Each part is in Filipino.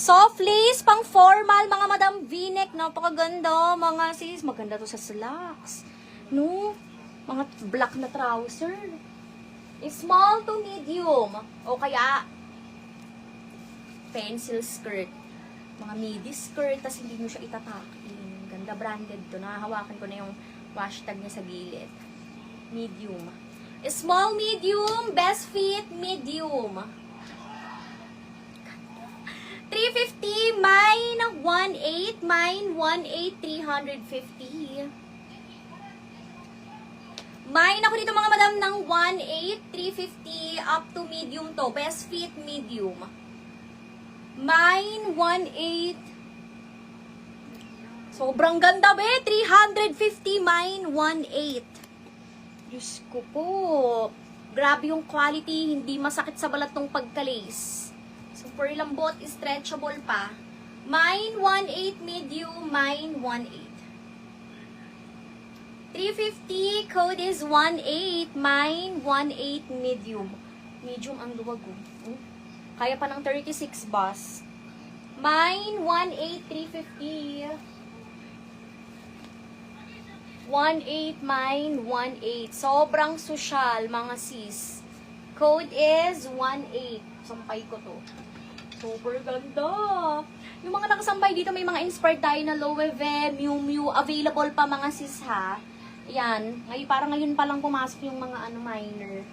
Soft lace, pang formal, mga madam v-neck, napakaganda, mga sis, maganda to sa slacks, no, mga black na trouser, small to medium, o kaya, pencil skirt, mga midi skirt, tas hindi mo siya itatakin, ganda, branded to, nahahawakan ko na yung hashtag niya sa gilid, medium, small, medium, best fit, medium, 350, mine 1.8, mine 1.8, 350. Mine ako dito mga madam ng 1.8, 350 up to medium to. Best fit medium. Mine 1.8. Sobrang ganda be, 350, mine 1.8. Diyos ko po. Grabe yung quality, hindi masakit sa balat tong pagka-lace. Super lambot, stretchable pa. Mine 1.8 medium, mine 1.8. 350, code is 1.8, mine 1.8 medium. Medium ang luwag ko. Kaya pa ng 36 bus. Mine 1.8, 350. 1.8, mine 1.8. Sobrang social, mga sis. Code is 1.8. Sampay ko to. Super ganda. Yung mga nakasampay dito, may mga inspired tayo na Loewe, Miu Miu. Available pa mga sis ha. Ayan. Parang ngayon pa lang pumasok yung mga minor.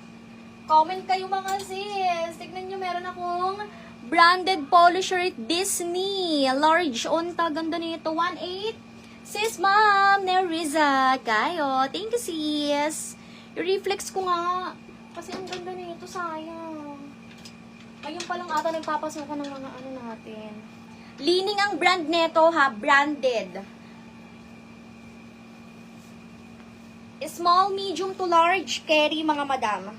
Comment kayo mga sis. Tignan nyo, meron akong branded polo shirt Disney. Large onta. Ganda nito. 1.8. Sis ma'am, Neriza. Kayo. Thank you sis. I-reflex ko nga. Kasi ang ganda nito. Sayang. Ngayon pa lang ata nagpapasokan ng mga natin. Lining ang brand neto ha, branded. Small, medium to large, carry mga madam.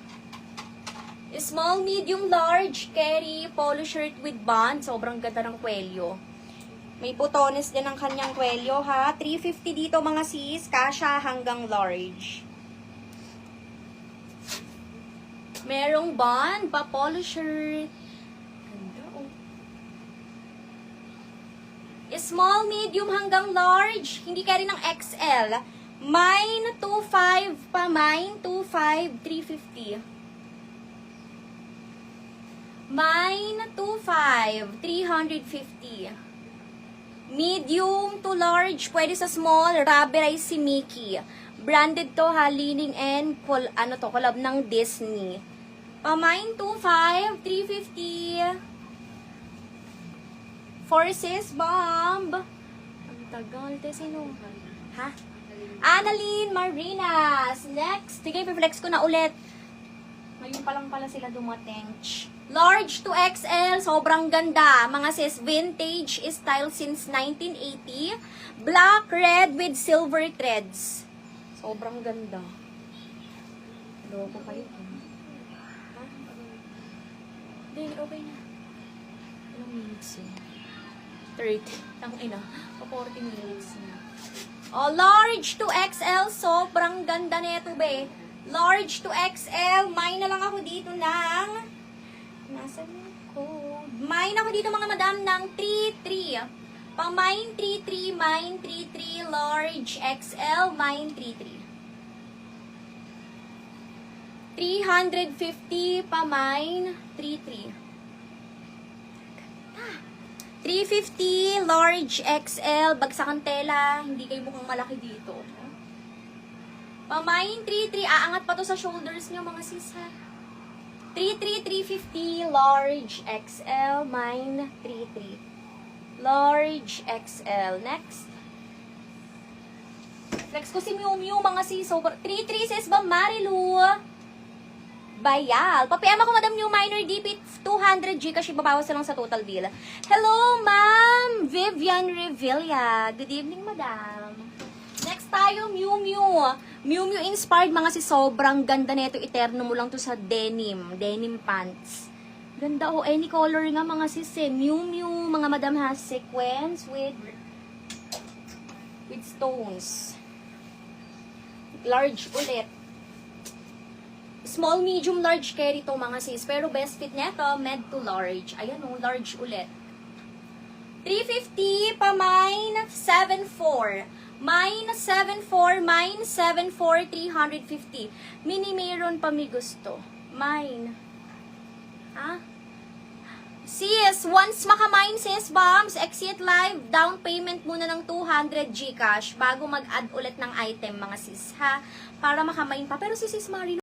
Small, medium, large, carry, polo shirt with band. Sobrang ganda ng kwelyo. May butones din ang kanyang kwelyo ha. 350 dito mga sis, kasha hanggang large. Merong band, pa polo shirt. Ganda, oh. Small, medium hanggang large. Hindi ka rin ng XL. Mine 2.5 pa, mine 2.5, 350. Mine 2.5, 350. Medium to large, pwede sa small, rubberized si Mickey. Branded to ha, Leaning and collab ng Disney. Pamine 2.5, 350. Forces Bomb. Ang tagal, sino? Ha? Annalyn Marinas. Next. Sige, i-flex ko na ulit. Ngayon pa lang pala sila dumating. Large to XL. Sobrang ganda. Mga sis, vintage style since 1980. Black, red with silver threads. Sobrang ganda. Loko kayo. Hindi, okay na. Ilang minutes yun? 30. Tang ina. 40 minutes na. Oh, large to XL. Sobrang ganda nito, be. Large to XL. Mine na lang ako dito ng... Nasaan yung code? Mine ako dito mga madam ng 3.3. Pang mine 3.3. Mine 3.3. Large XL. Mine 3.3. 350 pa mine, 3.3. 350, large XL, bagsakan tela, hindi kayo mukhang malaki dito. Pa mine, 3.3, aangat pa to sa shoulders nyo mga sis ha. 3.3, 350, large XL, mine, 3.3. Large XL, next. Flex ko si Miu Miu mga sis, 3.3 sis ba Marilu? Bayal. Pa-PM ako, Madam New Minor DP 200 Gcash, ibabawas na lang sa total bill. Hello, Ma'am Vivian Revilla. Good evening, Madam. Next tayo, Miu Miu. Miu Miu inspired mga si sobrang ganda nito. Eterno mo lang to sa denim. Denim pants. Ganda oh, any color nga mga sis eh. Miu Miu, mga Madam has sequence with with stones. Large ulit. Small, medium, large carry to mga sis. Pero best fit neto, med to large. Ayan o, large ulit. 350 pa mine 74. Mine 74, mine 74, 350. Mini meron pa mi gusto. Mine. Ha? Sis, once makamine sis, bombs, exit live, down payment muna ng 200 Gcash bago mag-add ulit ng item mga sis, ha? Para makamine pa. Pero si sis Marie,